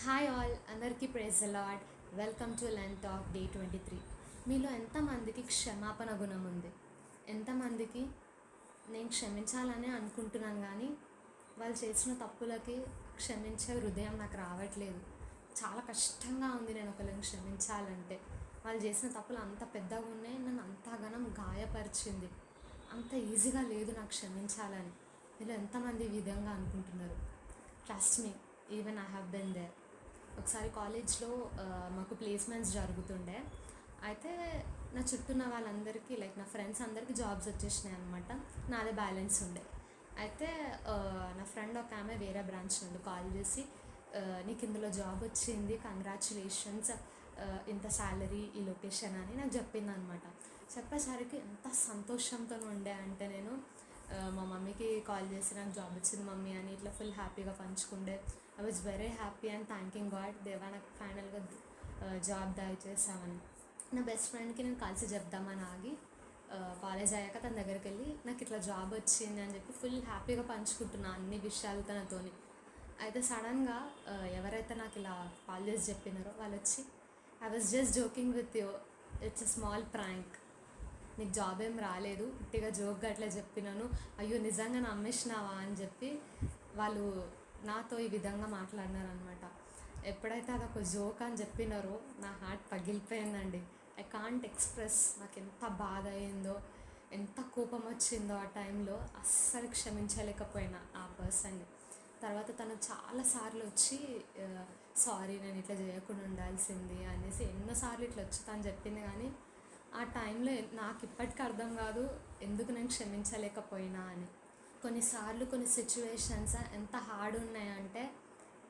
Hi all, అందరికీ praise the Lord. Welcome to Lent talk day 23. మీలో ఎంతమందికి క్షమాపణ గుణం ఉంది? ఎంతమందికి నేను క్షమించాలని అనుకుంటున్నాను కానీ వాళ్ళు చేసిన తప్పులకి క్షమించే హృదయం నాకు రావట్లేదు. చాలా కష్టంగా ఉంది నేను ఒకరిని క్షమించాలంటే. వాళ్ళు చేసిన తప్పులు అంత పెద్దగా ఉన్నాయి, నన్ను అంతగానం గాయపరిచింది. అంత ఈజీగా లేదు నాకు క్షమించాలని. మీలో ఎంతమంది ఈ విధంగా అనుకుంటున్నారు? Trust me, even I have been there. ఒకసారి కాలేజ్లో మాకు ప్లేస్మెంట్స్ జరుగుతుండే. అయితే నా చుట్టూ ఉన్న వాళ్ళందరికీ, లైక్ నా ఫ్రెండ్స్ అందరికీ జాబ్స్ వచ్చేసినాయి అనమాట. నాదే బ్యాలెన్స్ ఉండే. అయితే నా ఫ్రెండ్ ఒక ఆమె వేరే బ్రాంచ్ నుండి కాల్ చేసి, నీకు ఇందులో జాబ్ వచ్చింది, కంగ్రాచులేషన్స్, ఇంత శాలరీ, ఈ లొకేషన్ అని నాకు చెప్పింది అనమాట. చెప్పేసరికి ఎంత సంతోషంతో ఉండే అంటే నేను మా మమ్మీకి కాల్ చేసి నాకు జాబ్ వచ్చింది మమ్మీ అని ఇట్లా ఫుల్ హ్యాపీగా పంచుకుండే. I was very happy and thanking God, దేవా నాకు ఫైనల్గా జాబ్ దయచేసామని. నా బెస్ట్ ఫ్రెండ్కి నేను కలిసి చెప్దామని ఆగి కాలేజ్ అయ్యాక తన దగ్గరికి వెళ్ళి నాకు ఇట్లా జాబ్ వచ్చింది అని చెప్పి ఫుల్ హ్యాపీగా పంచుకుంటున్నాను అన్ని విషయాలు తనతోని. అయితే సడన్గా ఎవరైతే నాకు ఇలా కాల్ చేసి చెప్పినారో వాళ్ళు వచ్చి, I was just joking with you, it's a small prank, నీకు జాబ్ ఏం రాలేదు, గట్టిగా జోక్గా అట్లా చెప్పినాను, అయ్యో నిజంగా నమ్మేసినావా అని చెప్పి వాళ్ళు నాతో ఈ విధంగా మాట్లాడినారనమాట. ఎప్పుడైతే అదొక జోక్ అని చెప్పినారో నా హార్ట్ పగిలిపోయిందండి. ఐ కాంట్ ఎక్స్ప్రెస్ నాకు ఎంత బాధ అయిందో, ఎంత కోపం వచ్చిందో ఆ టైంలో. అస్సలు క్షమించలేకపోయినా ఆ పర్సన్ని. తర్వాత తను చాలాసార్లు వచ్చి సారీ నేను ఇట్లా చేయకుండా ఉండాల్సింది అనేసి ఎన్నోసార్లు ఇట్లా వచ్చి తను చెప్పింది. కానీ ఆ టైంలో నాకు ఇప్పటికీ అర్థం కాదు ఎందుకు నేను క్షమించలేకపోయినా అని. కొన్నిసార్లు కొన్ని సిచ్యువేషన్స్ ఎంత హార్డ్ ఉన్నాయంటే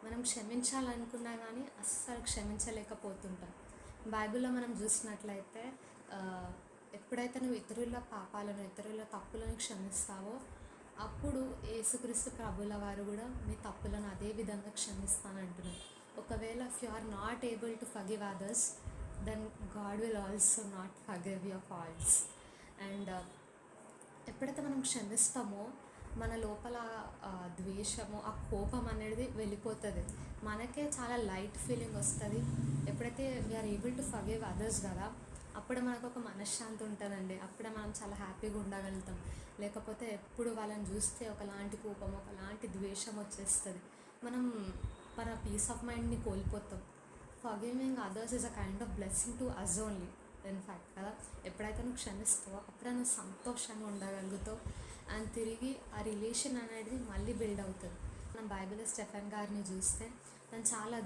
మనం క్షమించాలనుకున్నా కానీ అస్సలు క్షమించలేకపోతుంటాం. బైబిల్లో మనం చూసినట్లయితే ఎప్పుడైతే నువ్వు ఇతరుల పాపాలను, ఇతరుల తప్పులను క్షమిస్తావో అప్పుడు యేసుక్రీస్తు ప్రభుల వారు కూడా మీ తప్పులను అదే విధంగా క్షమిస్తానంటున్నారు. ఒకవేళ if you are not able to forgive others, then God will also not forgive your faults. And ఎప్పుడైతే మనం క్షమిస్తామో మన లోపల ద్వేషము, ఆ కోపం అనేది వెళ్ళిపోతుంది. మనకే చాలా లైట్ ఫీలింగ్ వస్తుంది. ఎప్పుడైతే we are able to forgive others కదా, అప్పుడే మనకు ఒక మనశ్శాంతి ఉంటుందండి. అప్పుడే మనం చాలా హ్యాపీగా ఉండగలుగుతాం. లేకపోతే ఎప్పుడు వాళ్ళని చూస్తే ఒకలాంటి కోపం, ఒకలాంటి ద్వేషం వచ్చేస్తుంది. మనం మన పీస్ ఆఫ్ మైండ్ని కోల్పోతాం. Forgiving others is a kind of blessing to us only in fact కదా. ఎప్పుడైతే నువ్వు క్షమిస్తావో అప్పుడే నువ్వు సంతోషంగా ఉండగలుగుతావు. అండ్ తిరిగి ఆ రిలేషన్ అనేది మళ్ళీ బిల్డ్ అవుతుంది. మనం బైబిల్లో స్టెఫెన్ గారిని చూస్తే తను చాలా